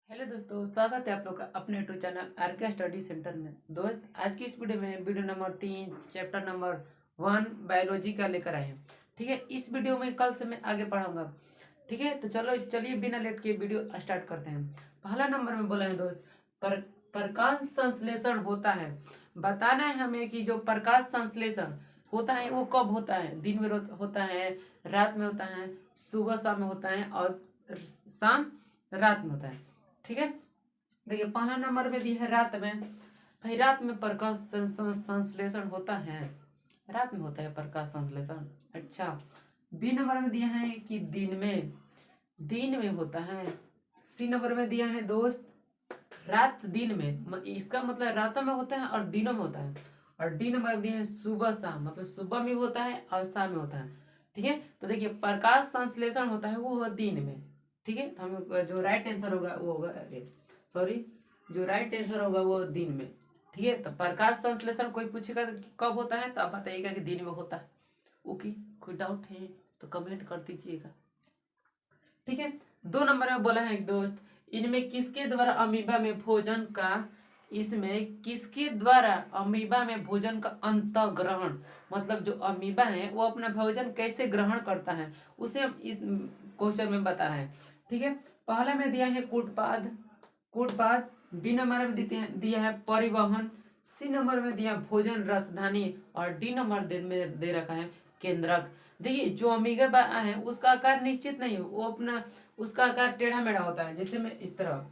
Hello दोस्तों, स्वागत है आप लोग का अपने YouTube channel are study centre में। दोस्त, आज की इस वीडियो में video number 3 chapter number 1 biology का लेकर आए हैं। ठीक है, इस वीडियो में कल से मैं आगे पढ़ाऊंगा। ठीक है, तो चलिए बिना लेट के वीडियो स्टार्ट करते हैं। पहला नंबर में बोला है दोस्त, प्रकाश संश्लेषण होता है। बताना है हमें कि जो प्रकाश संश्लेषण होता है वो कब होता है। दिन में होता है, रात में होता है, सुबह शाम में होता है और शाम रात में होता है। ठीक है, देखिए पहला नंबर में दिया है रात में। भाई रात में प्रकाश संश्लेषण होता है, रात में होता है प्रकाश संश्लेषण। अच्छा, बी नंबर में दिया है कि दिन में होता है। सी नंबर में दिया है दोस्त रात दिन में, इसका मतलब रातों में होता है और दिनों में होता है। और डी नंबर दिया है सुबह शाम, मतलब सुबह में भी होता है और शाम में होता है। ठीक है, तो देखिए प्रकाश संश्लेषण होता है वो होगा दिन में। ठीक है, तो हम जो राइट आंसर होगा वो होगा, सॉरी, जो राइट आंसर होगा वो दिन में। ठीक है, तो प्रकाश संश्लेषण कोई पूछेगा कि कब होता है तो आप बताइएगा कि दिन में होता है। ओके, कोई डाउट है तो कमेंट कर दीजिएगा। ठीक है, दो नंबर में बोला है एक दोस्त, इनमें किसके द्वारा अमीबा में भोजन का इसमें किसके द्वारा अमीबा में भोजन का अंतःग्रहण, मतलब जो अमीबा है वो अपना भोजन कैसे ग्रहण करता है उसे इस क्वेश्चन में बताना है। ठीक है, पहला में दिया है कूटपाद, बी नंबर में दिया है परिवहन, सी नंबर में दिया भोजन रसधानी और डी नंबर में दे रखा है केंद्रक। देखिए जो अमीबा है उसका आकार निश्चित नहीं हो, वो अपना उसका आकार टेढ़ा मेढ़ा होता है। जैसे मैं इस तरह,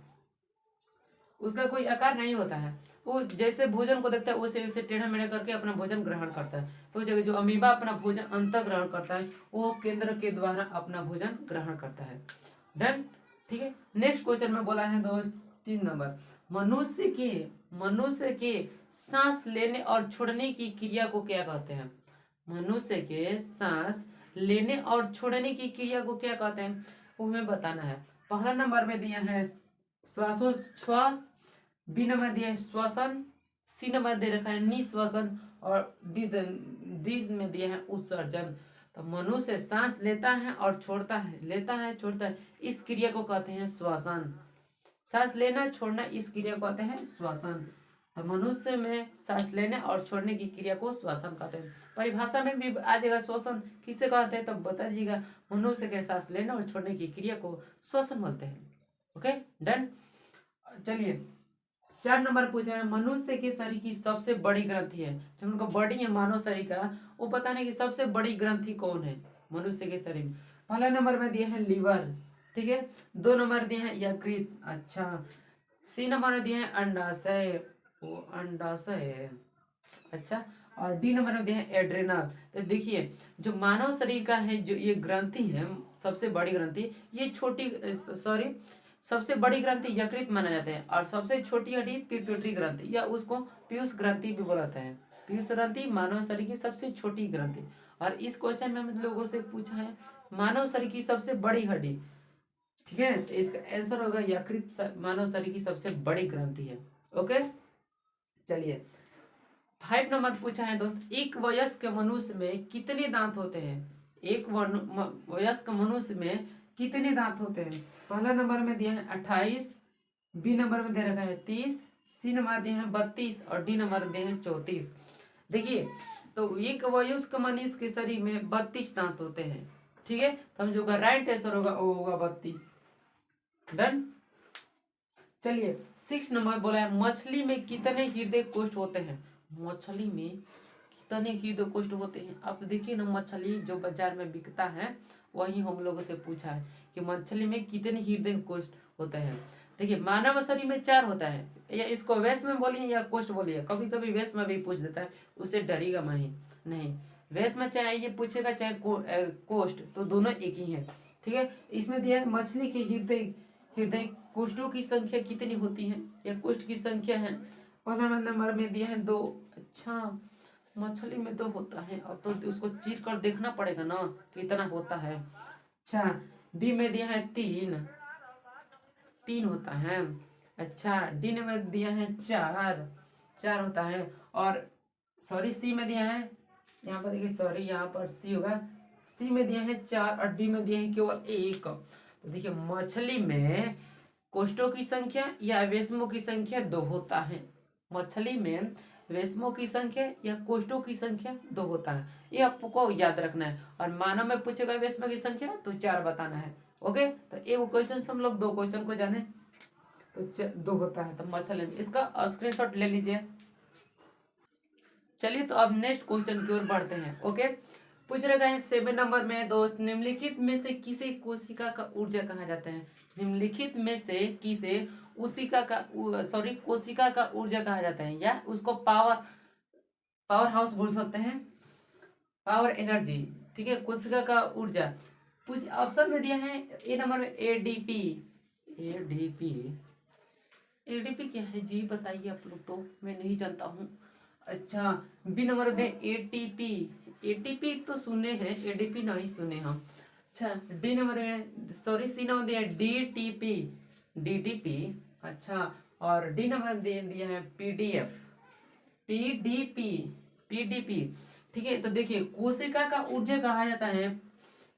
उसका कोई आकार नहीं होता है। वो जैसे भोजन को देखता है वैसे वैसे टेढ़ा मेढ़ा करके अपना भोजन ग्रहण करता है। तो जगह जो अमीबा अपना भोजन अंत ग्रहण करता है वो केंद्र के द्वारा अपना भोजन ग्रहण करता है। डन। ठीक है, नेक्स्ट क्वेश्चन में बोला है दोस्त 3 नंबर, मनुष्य के सांस लेने और छोड़ने की क्रिया को क्या कहते हैं। मनुष्य के सांस लेने और छोड़ने की क्रिया को क्या कहते हैं वो हमें बताना है। पहला नंबर में दिया है श्वासोच्छ्वास, बी नंबर दिया है श्वसन, सी नंबर दे रखा है निश्वसन और डी में दिया है उत्सर्जन। तो मनुष्य सांस लेता है और छोड़ता है, लेता है छोड़ता है, इस क्रिया को कहते हैं श्वसन। सांस लेना छोड़ना इस क्रिया को कहते हैं श्वसन। तो मनुष्य में सांस लेने और छोड़ने की क्रिया को श्वसन कहते हैं। परिभाषा में भी आ जाएगा श्वसन किसे कहते हैं, तब बता दीजिएगा। मनुष्य के सांस लेने और छोड़ने की क्रिया को श्वसन बोलते हैं। Okay, done. चलिए 4 नंबर पूछा है, मनुष्य के शरीर की सबसे बड़ी ग्रंथि है, जो उनका बॉडी है मानव शरीर का, वो बताने की सबसे बड़ी ग्रंथि कौन है मनुष्य के शरीर में। पहला नंबर में दिया है लीवर। ठीक है, 2 नंबर दिए हैं यकृत। अच्छा, सी नंबर में दिए हैं अंडाशय, वो अंडाशय है। अच्छा, और डी नंबर में दिया है एड्रेनल। तो देखिए जो मानव शरीर का है, जो ये ग्रंथि है सबसे बड़ी ग्रंथि, ये छोटी, सॉरी, सबसे बड़ी ग्रंथि यकृत माना जाता है और सबसे छोटी हड्डी पिट्यूटरी ग्रंथि, या उसको पीयूष ग्रंथि भी बोला जाता है। पीयूष ग्रंथि मानव शरीर की सबसे छोटी ग्रंथि। और इस क्वेश्चन में हम लोगों से पूछा है मानव शरीर की सबसे बड़ी हड्डी। ठीक है, तो इसका आंसर होगा यकृत मानव शरीर की सबसे बड़ी ग्रंथि है। ओके, चलिए 5 नंबर पूछा है दोस्त, एक वयस्क मनुष्य में कितने दांत होते हैं। एक वयस्क मनुष्य में कितने दांत होते हैं। पहला नंबर में दिया है 28, बी नंबर में दे रखा है 30, सी नंबर दिया है 32 और डी नंबर दिया है 34। देखिए तो एक वयस्क मनुष्य के शरीर में 32 दांत होते हैं। ठीक है, तो हम जो राइट आंसर होगा वो होगा 32। डन। चलिए 6 नंबर बोला है, मछली में कितने हृदय कोष्ठ होते हैं। मछली में कितने हृदय कोष्ठ होते हैं। अब देखिए ना, मछली जो बाजार में बिकता है वही हम लोगों से पूछा है कि मछली में कितने हृदय कोष्ठ होते हैं। देखिए मानव शरीर में 4 होता है, या इसको वैस में बोलिए या कोष्ठ बोलिए, कभी कभी वैस में भी पूछ देता है, उससे डरिएगा नहीं। वैस में चाहे ये पूछेगा चाहे कोष्ठ, तो दोनों एक ही है। ठीक है, इसमें दिया है मछली के हृदय कोष्ठों की संख्या कितनी होती है, या कोष्ठ की संख्या है। पहला नंबर में दिया है 2। अच्छा, मछली में 2 होता है, और तो उसको चीर कर देखना पड़ेगा ना कितना होता है। अच्छा, बी में दिया है 3 होता है। अच्छा, डी में दिया है 4 होता है। और सॉरी, सी में दिया है, यहाँ पर देखिए, सॉरी यहाँ पर सी होगा, सी में दिया है 4 और डी में दिया है केवल 1। तो देखिए मछली में कोष्ठों की संख्या या वेश्मों की संख्या 2 होता है। मछली में वेश्मों की संख्या या कोष्ठों की संख्या 2 होता है, ये आपको याद रखना है। और मानव में पूछेगा वेश्म की संख्या तो 4 बताना है। ओके, तो एक क्वेश्चन से हम लोग 2 क्वेश्चन को जाने, तो 2 होता है। तो मछली में इसका स्क्रीनशॉट ले लीजिए। चलिए तो अब नेक्स्ट क्वेश्चन की ओर बढ़ते हैं। ओके, पूछ रखा है 7 नंबर में दोस्त, निम्नलिखित में से किसे कोशिका का ऊर्जा कहा जाता है? निम्नलिखित में से किसे कोशिका का ऊर्जा कहा जाता है, या उसको पावर हाउस बोल सकते हैं, पावर एनर्जी। ठीक है, कोशिका का ऊर्जा। कुछ ऑप्शन में दिया है ए नंबर में एडीपी। एडीपी एडीपी क्या है जी, बताइए आप लोग, तो मैं नहीं जानता हूँ। अच्छा, बी नंबर में एटीपी। एटीपी तो सुने हैं, एडीपी नहीं सुने हम। अच्छा, डी नंबर में सी नंबर दिया है डीटीपी। डीटीपी, अच्छा, और डी नंबर दिया है पीडीएफ। PDP, PDP. ठीक है, तो देखिए कोशिका का ऊर्जा कहा जाता है,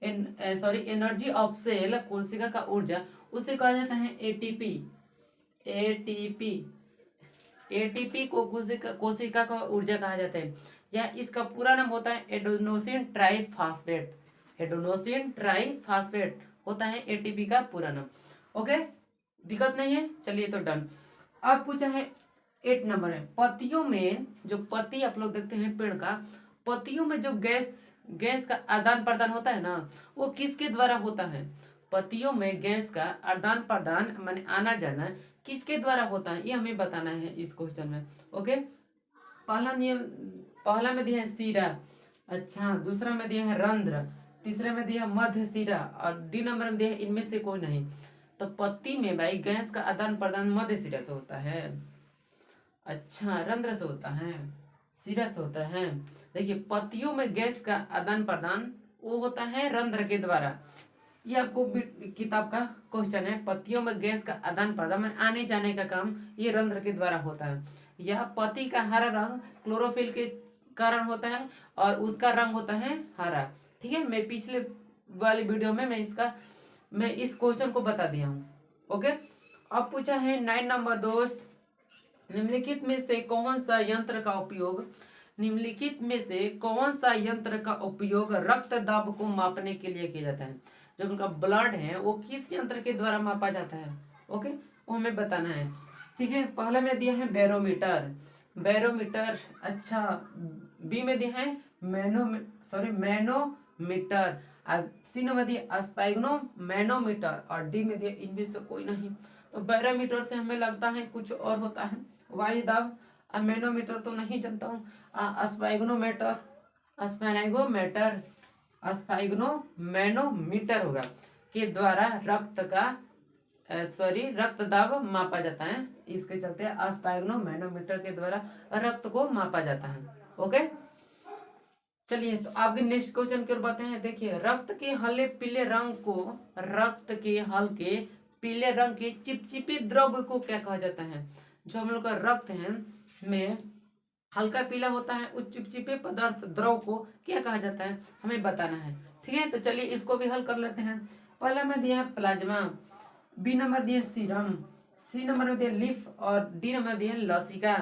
एनर्जी ऑफ सेल, कोशिका का ऊर्जा, उसे कहा जाता है एटीपी। एटीपी एटीपी को कोशिका का ऊर्जा कहा जाता है, या इसका पूरा नाम होता है एडेनोसिन ट्राइफॉस्फेट। एडेनोसिन ट्राइफॉस्फेट होता है एटीपी का पूरा नाम। ओके, दिक्कत नहीं है, चलिए तो डन। अब पूछा है 8 नंबर है, पत्तियों में जो पत्ती आप लोग देखते हैं पेड़ का, पत्तियों में जो गैस का आदान प्रदान होता है ना, वो किसके द्वारा होता है? पत्तियों में गैस का आदान प्रदान माने आना जाना किसके द्वारा होता है, ये हमें बताना है इस क्वेश्चन में। ओके, पहला नियम, पहला में दिया है सीरा, अच्छा, दूसरा में दिया है रंध्र, तीसरे में दिया है मध्य सीरा, और डी नंबर में दिया है इनमें से कोई नहीं। तो पत्ती में भाई गैस का आदान प्रदान मध्य सिरा से होता है। अच्छा, रंध्र से होता है, सिरा से होता है। देखिए पत्तियों में गैस का आदान प्रदान वो होता है रंध्र के द्वारा। ये आपको किताब का क्वेश्चन है, पत्तियों में गैस का आदान प्रदान आने जाने का काम ये रंध्र के द्वारा होता है। यह पत्ती का हरा रंग क्लोरोफिल के कारण होता है और उसका रंग होता है हरा। ठीक है, मैं पिछले वाली वीडियो में मैं इस क्वेश्चन को बता दिया हूँ। ओके, अब पूछा है 9 नंबर दोस्त, निम्नलिखित में से कौन सा यंत्र का उपयोग निम्नलिखित में से कौन सा यंत्र का उपयोग रक्त दाब को मापने के लिए किया जाता है? जो उनका ब्लड है वो किस यंत्र के द्वारा मापा जाता है? ओके, वो हमें बताना है। ठीक है, पहला में दिया है बैरोमीटर। बैरोमीटर, अच्छा, बी में दिया है मैनोमीटर, सी में दिया स्पाइग्नो मैनोमीटर, और डी में दिया इनमें से कोई नहीं। तो बैरोमीटर से हमें लगता है कुछ और होता है, वायु दाब। मैनोमीटर तो नहीं जानता हूँ। स्पाइग्नोमीटर, स्पाइगोमीटर, स्पाइग्नोमैनोमीटर होगा, के द्वारा रक्त दाब मापा जाता है। इसके चलते स्पाइग्नोमैनोमीटर के द्वारा रक्त को मापा जाता है। ओके, चलिए तो आपके नेक्स्ट क्वेश्चन की ओर बढ़ते हैं। देखिए रक्त के हल्के पीले रंग के चिपचिपी द्रव्य को क्या कहा जाता है? जो हम लोग का रक्त है में हल्का पीला होता है, उस चिपचिपे पदार्थ द्रव को क्या कहा जाता है, हमें बताना है। ठीक है, तो चलिए इसको भी हल कर लेते हैं। पहला में दिया है प्लाज्मा, बी नंबर दिया सीरम, सी नंबर में दिया लिफ, और डी नंबर दिया लसिका।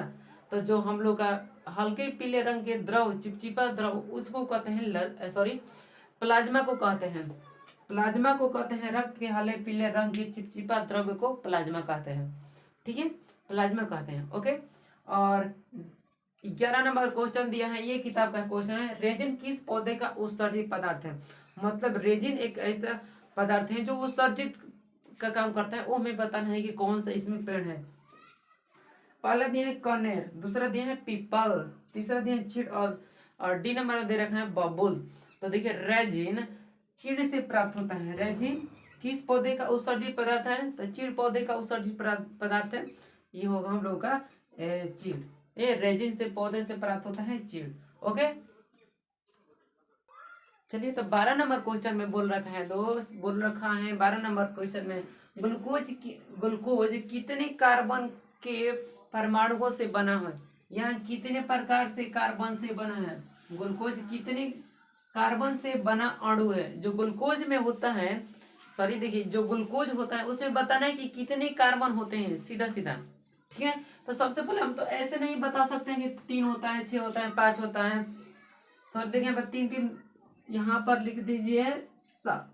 तो जो हम लोग का हल्के पीले रंग के द्रव, चिपचिपा द्रव, उसको कहते हैं प्लाज्मा को कहते हैं। प्लाज्मा को कहते हैं, रक्त के हल्के पीले रंग के चिपचिपा द्रव्य को प्लाज्मा कहते हैं। ठीक है, प्लाज्मा कहते हैं। ओके, और 11 नंबर क्वेश्चन दिया है, ये किताब का क्वेश्चन है, रेजिन किस पौधे का उत्सर्जित पदार्थ है? मतलब रेजिन एक ऐसा पदार्थ है जो उत्सर्जित का काम करता है, वो हमें बताना है कि कौन सा इसमें पेड़ है। पहला दिया है कनेर, दूसरा दिया है पीपल, तीसरा दिया है चीड़, और डी नंबर दे रखा है बबूल। तो देखिए रेजिन चीड़ से प्राप्त होता है। रेजिन किस पौधे का उत्सर्जित पदार्थ है? तो चीड़ पौधे का उत्सर्जित पदार्थ है, ये होगा हम लोग का चीड़। ये रेजिन से पौधे से प्राप्त होता है चीड़। ओके, चलिए तो 12 नंबर क्वेश्चन में बोल रखा है दोस्त, 12 नंबर क्वेश्चन में ग्लूकोज कितने कार्बन के परमाणुओं से बना है? यहाँ कितने प्रकार से कार्बन से बना है? ग्लूकोज कितने कार्बन से बना अणु है? जो ग्लूकोज में होता है सॉरी देखिए, जो ग्लूकोज होता है उसमें बताना है कि कितने कार्बन होते हैं, सीधा सीधा। ठीक है, तो सबसे पहले हम तो ऐसे नहीं बता सकते हैं कि 3 होता है, 6 होता है, 5 होता है। सर देखिए यहाँ पर 3 यहाँ पर लिख दीजिए 7।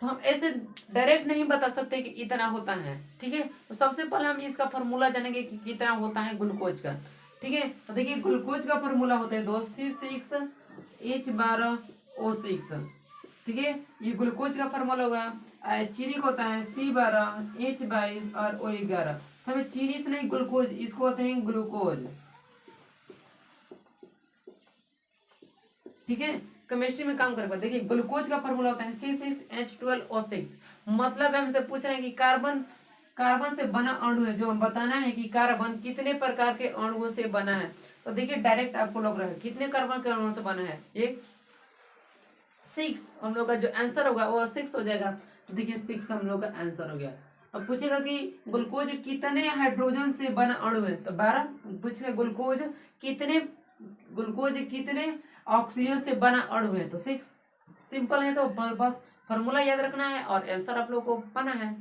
तो हम ऐसे डायरेक्ट नहीं बता सकते कि इतना होता है। ठीक है, तो सबसे पहले हम इसका फॉर्मूला जानेंगे कि कितना होता है ग्लूकोज का। ठीक है, तो देखिए ग्लूकोज का फॉर्मूला होता है 2C6H12O6। ठीक है, ये ग्लूकोज का फॉर्मूला होगा। चीनी का होता है C12H22 और O11। तो हमें चीनी से नहीं, ग्लूकोज, इसको होते हैं ग्लूकोज। ठीक है, केमिस्ट्री में काम करेगा। देखिए ग्लूकोज का फॉर्मूला होता है C6H12O6। मतलब हमसे पूछ रहे हैं कि कार्बन से बना अणु है, जो हम बताना है कि कार्बन कितने प्रकार के अणुओं से बना है। तो देखिए डायरेक्ट आपको लग रहा है कितने कार्बन के अणुओं से बना है, एक 6। हम लोग का जो आंसर होगा वो 6 हो जाएगा। तो देखिए 6 हम लोग का आंसर हो गया। अब पूछेगा कि ग्लूकोज कितने हाइड्रोजन से बना अणु है, तो 12। पूछेगा ग्लूकोज कितने ऑक्सीजन से बना अणु है, तो 6। सिंपल है, तो बस फॉर्मूला याद रखना है और आंसर आप लोग को पाना है।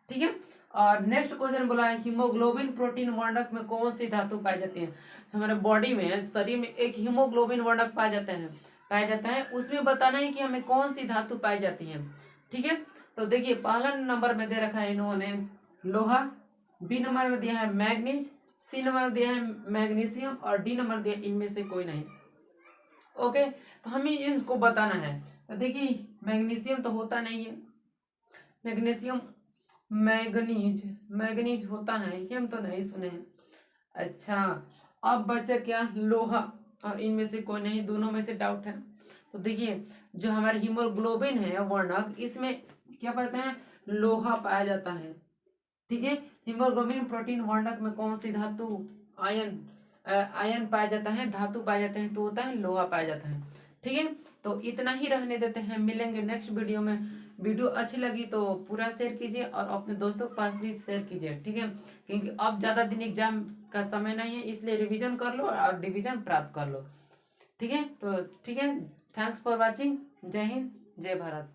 ठीक है, और नेक्स्ट क्वेश्चन बोला है हीमोग्लोबिन प्रोटीन वर्णक में कौन सी धातु पाई जाती है। तो हमारे बॉडी में, शरीर में एक हीमोग्लोबिन वर्णक पाया जाता है, उसमें बताना है कि हमें कौन सी धातु पाई जाती है। ठीक है, तो देखिए पहला नंबर में दे रखा है इन्होंने लोहा, बी नंबर में दिया है मैग्नीज, सी नंबर दिया है मैग्नीशियम और डी नंबर दिया इनमें से कोई नहीं। ओके, तो हमें इसको बताना है। तो देखिए मैग्नीशियम तो होता नहीं है, मैग्नीशियम मैग्नीज होता है, ये हम तो नहीं सुने हैं। अच्छा, अब बचा क्या, लोहा, और इनमें से कोई नहीं, दोनों में से डाउट है। तो देखिए जो हमारे हीमोग्लोबिन है वर्णक, इसमें क्या पाते हैं, लोहा पाया जाता है। ठीक है, हीमोग्लोबिन प्रोटीन वर्णक में कौन सी धातु, आयन पाया जाता है, धातु पाया जाते हैं, तो होता है लोहा पाया जाता है। ठीक है, तो इतना ही रहने देते हैं, मिलेंगे नेक्स्ट वीडियो में। वीडियो अच्छी लगी तो पूरा शेयर कीजिए और अपने दोस्तों के पास भी शेयर कीजिए। ठीक है, क्योंकि अब ज़्यादा दिन एग्जाम का समय नहीं है, इसलिए रिवीजन कर लो और डिवीजन प्राप्त कर लो। ठीक है, तो ठीक है, थैंक्स फॉर वॉचिंग। जय हिंद, जय भारत।